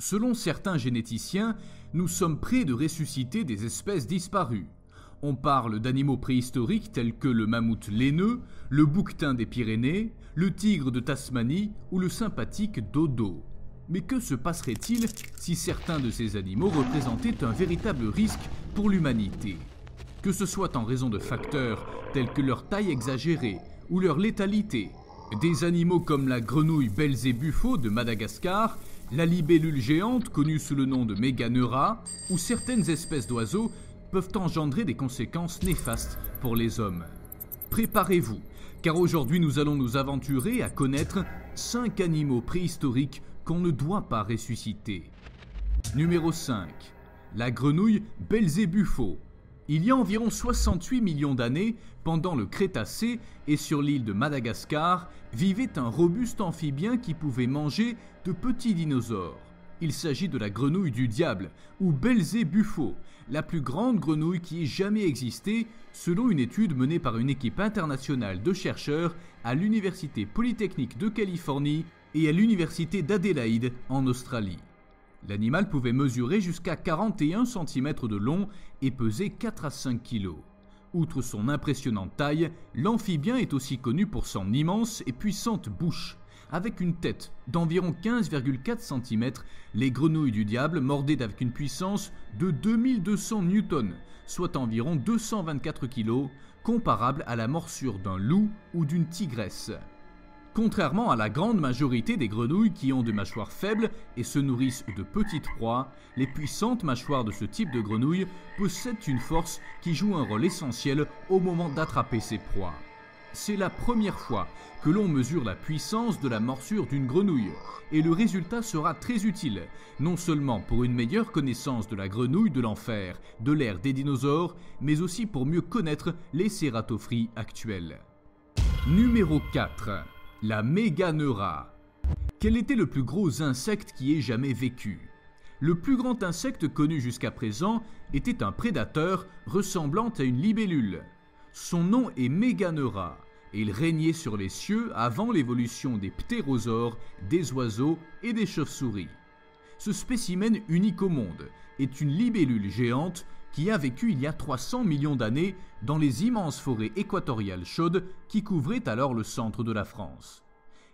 Selon certains généticiens, nous sommes près de ressusciter des espèces disparues. On parle d'animaux préhistoriques tels que le mammouth laineux, le bouquetin des Pyrénées, le tigre de Tasmanie ou le sympathique dodo. Mais que se passerait-il si certains de ces animaux représentaient un véritable risque pour l'humanité? Que ce soit en raison de facteurs tels que leur taille exagérée ou leur létalité, des animaux comme la grenouille Belzébuffo de Madagascar, la libellule géante connue sous le nom de Méganeura ou certaines espèces d'oiseaux peuvent engendrer des conséquences néfastes pour les hommes. Préparez-vous, car aujourd'hui nous allons nous aventurer à connaître 5 animaux préhistoriques qu'on ne doit pas ressusciter. Numéro 5. La grenouille Belzébuffo. Il y a environ 68 millions d'années, pendant le Crétacé et sur l'île de Madagascar, vivait un robuste amphibien qui pouvait manger de petits dinosaures. Il s'agit de la grenouille du diable, ou Belzébuffo, la plus grande grenouille qui ait jamais existé, selon une étude menée par une équipe internationale de chercheurs à l'Université Polytechnique de Californie et à l'Université d'Adélaïde en Australie. L'animal pouvait mesurer jusqu'à 41 cm de long et peser 4 à 5 kg. Outre son impressionnante taille, l'amphibien est aussi connu pour son immense et puissante bouche. Avec une tête d'environ 15,4 cm, les grenouilles du diable mordaient avec une puissance de 2200 Newtons, soit environ 224 kg, comparable à la morsure d'un loup ou d'une tigresse. Contrairement à la grande majorité des grenouilles qui ont des mâchoires faibles et se nourrissent de petites proies, les puissantes mâchoires de ce type de grenouille possèdent une force qui joue un rôle essentiel au moment d'attraper ses proies. C'est la première fois que l'on mesure la puissance de la morsure d'une grenouille, et le résultat sera très utile, non seulement pour une meilleure connaissance de la grenouille de l'enfer de l'ère des dinosaures, mais aussi pour mieux connaître les cératophrys actuels. Numéro 4. La Méganeura. Quel était le plus gros insecte qui ait jamais vécu? Le plus grand insecte connu jusqu'à présent était un prédateur ressemblant à une libellule. Son nom est Méganeura et il régnait sur les cieux avant l'évolution des ptérosaures, des oiseaux et des chauves-souris. Ce spécimen unique au monde est une libellule géante qui a vécu il y a 300 millions d'années dans les immenses forêts équatoriales chaudes qui couvraient alors le centre de la France.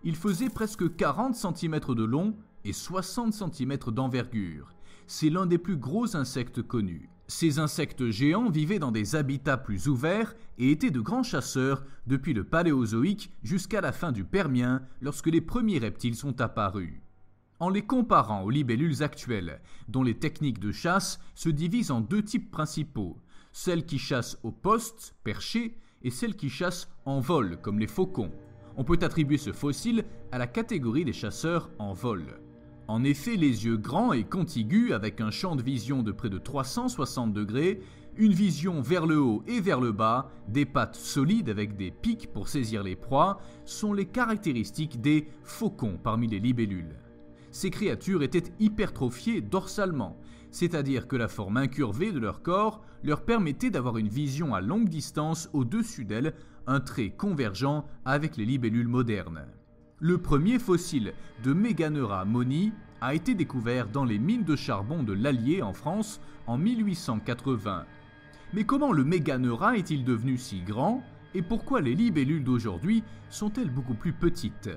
Il faisait presque 40 cm de long et 60 cm d'envergure. C'est l'un des plus gros insectes connus. Ces insectes géants vivaient dans des habitats plus ouverts et étaient de grands chasseurs depuis le Paléozoïque jusqu'à la fin du Permien lorsque les premiers reptiles sont apparus. En les comparant aux libellules actuelles, dont les techniques de chasse se divisent en 2 types principaux, celles qui chassent au poste, perché, et celles qui chassent en vol, comme les faucons. On peut attribuer ce fossile à la catégorie des chasseurs en vol. En effet, les yeux grands et contigus, avec un champ de vision de près de 360 degrés, une vision vers le haut et vers le bas, des pattes solides avec des pics pour saisir les proies, sont les caractéristiques des faucons parmi les libellules. Ces créatures étaient hypertrophiées dorsalement, c'est-à-dire que la forme incurvée de leur corps leur permettait d'avoir une vision à longue distance au-dessus d'elles, un trait convergent avec les libellules modernes. Le premier fossile de Méganeura moni a été découvert dans les mines de charbon de l'Allier en France en 1880. Mais comment le Méganeura est-il devenu si grand et pourquoi les libellules d'aujourd'hui sont-elles beaucoup plus petites?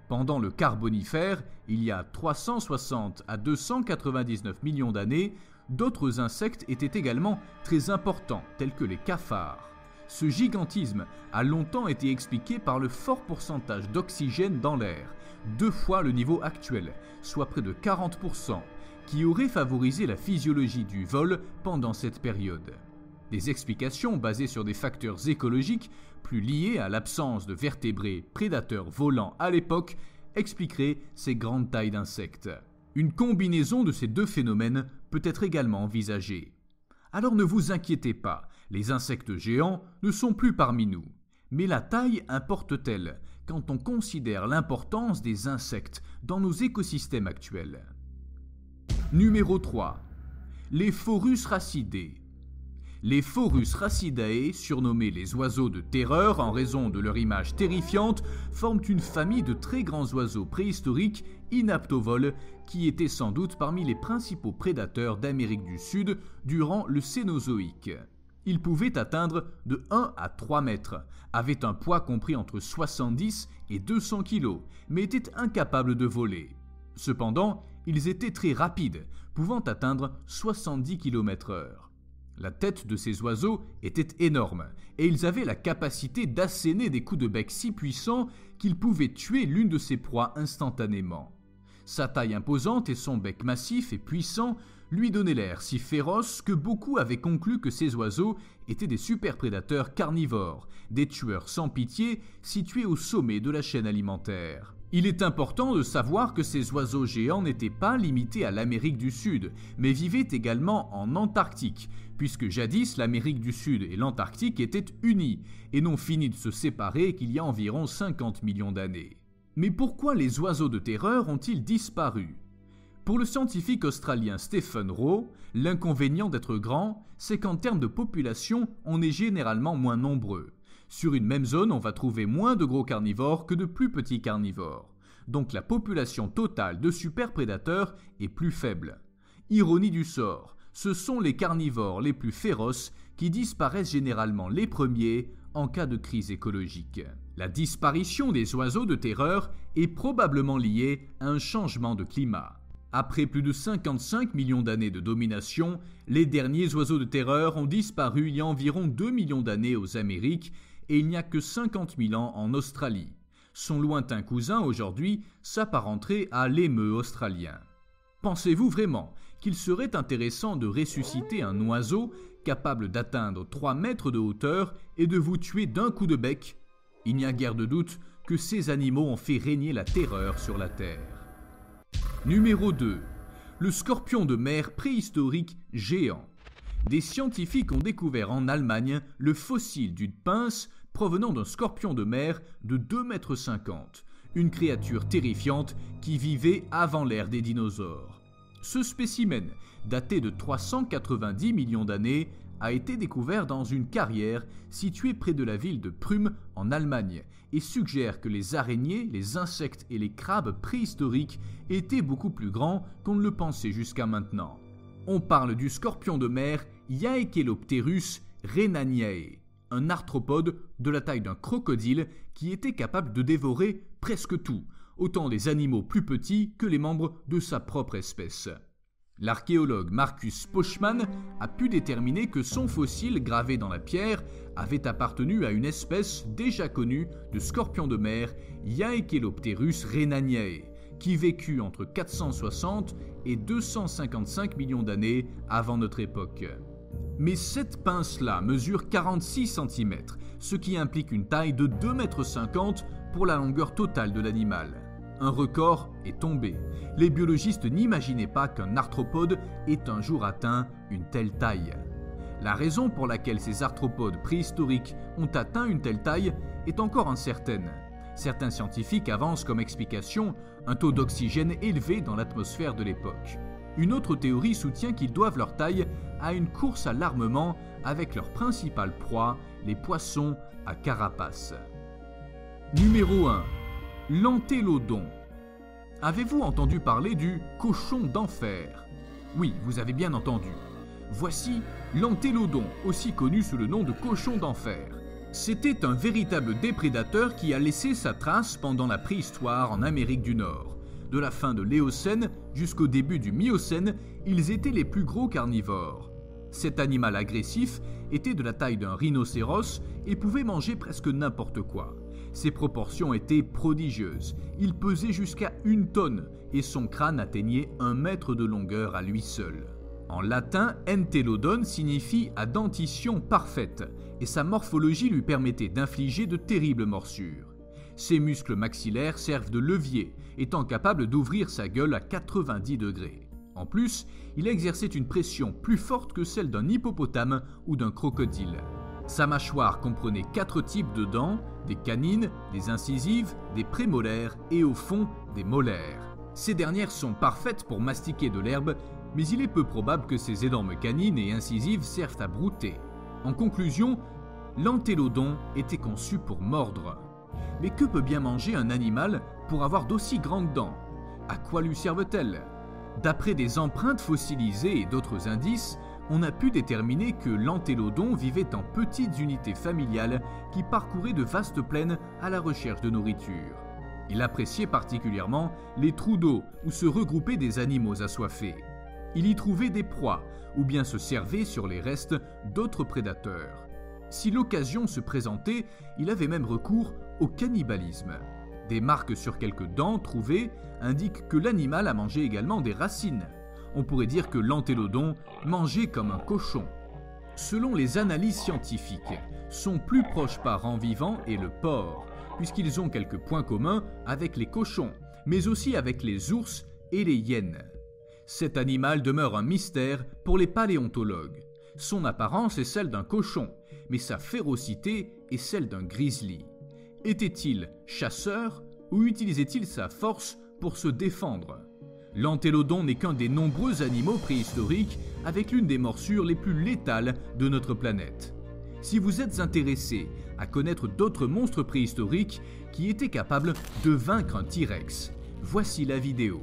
Pendant le Carbonifère, il y a 360 à 299 millions d'années, d'autres insectes étaient également très importants, tels que les cafards. Ce gigantisme a longtemps été expliqué par le fort pourcentage d'oxygène dans l'air, 2 fois le niveau actuel, soit près de 40%, qui aurait favorisé la physiologie du vol pendant cette période. Des explications basées sur des facteurs écologiques plus liés à l'absence de vertébrés prédateurs volants à l'époque expliqueraient ces grandes tailles d'insectes. Une combinaison de ces 2 phénomènes peut être également envisagée. Alors ne vous inquiétez pas, les insectes géants ne sont plus parmi nous. Mais la taille importe-t-elle quand on considère l'importance des insectes dans nos écosystèmes actuels? Numéro 3. Les Phorus racidés. Les Phorus racidae, surnommés les oiseaux de terreur en raison de leur image terrifiante, forment une famille de très grands oiseaux préhistoriques inaptes au vol qui étaient sans doute parmi les principaux prédateurs d'Amérique du Sud durant le Cénozoïque. Ils pouvaient atteindre de 1 à 3 mètres, avaient un poids compris entre 70 et 200 kg, mais étaient incapables de voler. Cependant, ils étaient très rapides, pouvant atteindre 70 km/h. La tête de ces oiseaux était énorme, et ils avaient la capacité d'asséner des coups de bec si puissants qu'ils pouvaient tuer l'une de ses proies instantanément. Sa taille imposante et son bec massif et puissant lui donnaient l'air si féroce que beaucoup avaient conclu que ces oiseaux étaient des superprédateurs carnivores, des tueurs sans pitié situés au sommet de la chaîne alimentaire. Il est important de savoir que ces oiseaux géants n'étaient pas limités à l'Amérique du Sud, mais vivaient également en Antarctique, puisque jadis l'Amérique du Sud et l'Antarctique étaient unies et n'ont fini de se séparer qu'il y a environ 50 millions d'années. Mais pourquoi les oiseaux de terreur ont-ils disparu ? Pour le scientifique australien Stephen Rowe, l'inconvénient d'être grand, c'est qu'en termes de population, on est généralement moins nombreux. Sur une même zone, on va trouver moins de gros carnivores que de plus petits carnivores. Donc la population totale de superprédateurs est plus faible. Ironie du sort, ce sont les carnivores les plus féroces qui disparaissent généralement les premiers en cas de crise écologique. La disparition des oiseaux de terreur est probablement liée à un changement de climat. Après plus de 55 millions d'années de domination, les derniers oiseaux de terreur ont disparu il y a environ 2 millions d'années aux Amériques et il n'y a que 50 000 ans en Australie. Son lointain cousin aujourd'hui s'apparenterait à l'émeu australien. Pensez-vous vraiment qu'il serait intéressant de ressusciter un oiseau capable d'atteindre 3 mètres de hauteur et de vous tuer d'un coup de bec ? Il n'y a guère de doute que ces animaux ont fait régner la terreur sur la Terre. Numéro 2. Le scorpion de mer préhistorique géant. Des scientifiques ont découvert en Allemagne le fossile d'une pince provenant d'un scorpion de mer de 2,50 m, une créature terrifiante qui vivait avant l'ère des dinosaures. Ce spécimen, daté de 390 millions d'années, a été découvert dans une carrière située près de la ville de Prüm en Allemagne et suggère que les araignées, les insectes et les crabes préhistoriques étaient beaucoup plus grands qu'on ne le pensait jusqu'à maintenant. On parle du scorpion de mer Yaekelopterus rhenaniae, un arthropode de la taille d'un crocodile qui était capable de dévorer presque tout, autant les animaux plus petits que les membres de sa propre espèce. L'archéologue Marcus Poschmann a pu déterminer que son fossile gravé dans la pierre avait appartenu à une espèce déjà connue de scorpion de mer Yaekelopterus rhenaniae, qui vécut entre 460 et 255 millions d'années avant notre époque. Mais cette pince-là mesure 46 cm, ce qui implique une taille de 2,50 m pour la longueur totale de l'animal. Un record est tombé. Les biologistes n'imaginaient pas qu'un arthropode ait un jour atteint une telle taille. La raison pour laquelle ces arthropodes préhistoriques ont atteint une telle taille est encore incertaine. Certains scientifiques avancent comme explication un taux d'oxygène élevé dans l'atmosphère de l'époque. Une autre théorie soutient qu'ils doivent leur taille à une course à l'armement avec leur principale proie, les poissons à carapace. Numéro 1. L'antélodon. Avez-vous entendu parler du cochon d'enfer ? Oui, vous avez bien entendu. Voici l'antélodon, aussi connu sous le nom de cochon d'enfer. C'était un véritable déprédateur qui a laissé sa trace pendant la préhistoire en Amérique du Nord. De la fin de l'Éocène jusqu'au début du Miocène, ils étaient les plus gros carnivores. Cet animal agressif était de la taille d'un rhinocéros et pouvait manger presque n'importe quoi. Ses proportions étaient prodigieuses. Il pesait jusqu'à 1 tonne et son crâne atteignait 1 mètre de longueur à lui seul. En latin, entélodon signifie à dentition parfaite et sa morphologie lui permettait d'infliger de terribles morsures. Ses muscles maxillaires servent de levier, étant capable d'ouvrir sa gueule à 90 degrés. En plus, il exerçait une pression plus forte que celle d'un hippopotame ou d'un crocodile. Sa mâchoire comprenait 4 types de dents, des canines, des incisives, des prémolaires et au fond des molaires. Ces dernières sont parfaites pour mastiquer de l'herbe, mais il est peu probable que ces énormes canines et incisives servent à brouter. En conclusion, l'antélodon était conçu pour mordre. Mais que peut bien manger un animal pour avoir d'aussi grandes dents ? À quoi lui servent-elles? D'après des empreintes fossilisées et d'autres indices, on a pu déterminer que l'antélodon vivait en petites unités familiales qui parcouraient de vastes plaines à la recherche de nourriture. Il appréciait particulièrement les trous d'eau où se regroupaient des animaux assoiffés. Il y trouvait des proies ou bien se servait sur les restes d'autres prédateurs. Si l'occasion se présentait, il avait même recours au cannibalisme. Des marques sur quelques dents trouvées indiquent que l'animal a mangé également des racines. On pourrait dire que l'antélodon mangeait comme un cochon. Selon les analyses scientifiques, son plus proche parent vivant est le porc, puisqu'ils ont quelques points communs avec les cochons, mais aussi avec les ours et les hyènes. Cet animal demeure un mystère pour les paléontologues. Son apparence est celle d'un cochon, mais sa férocité est celle d'un grizzly. Était-il chasseur ou utilisait-il sa force pour se défendre? L'antélodon n'est qu'un des nombreux animaux préhistoriques avec l'une des morsures les plus létales de notre planète. Si vous êtes intéressé à connaître d'autres monstres préhistoriques qui étaient capables de vaincre un T-Rex, voici la vidéo.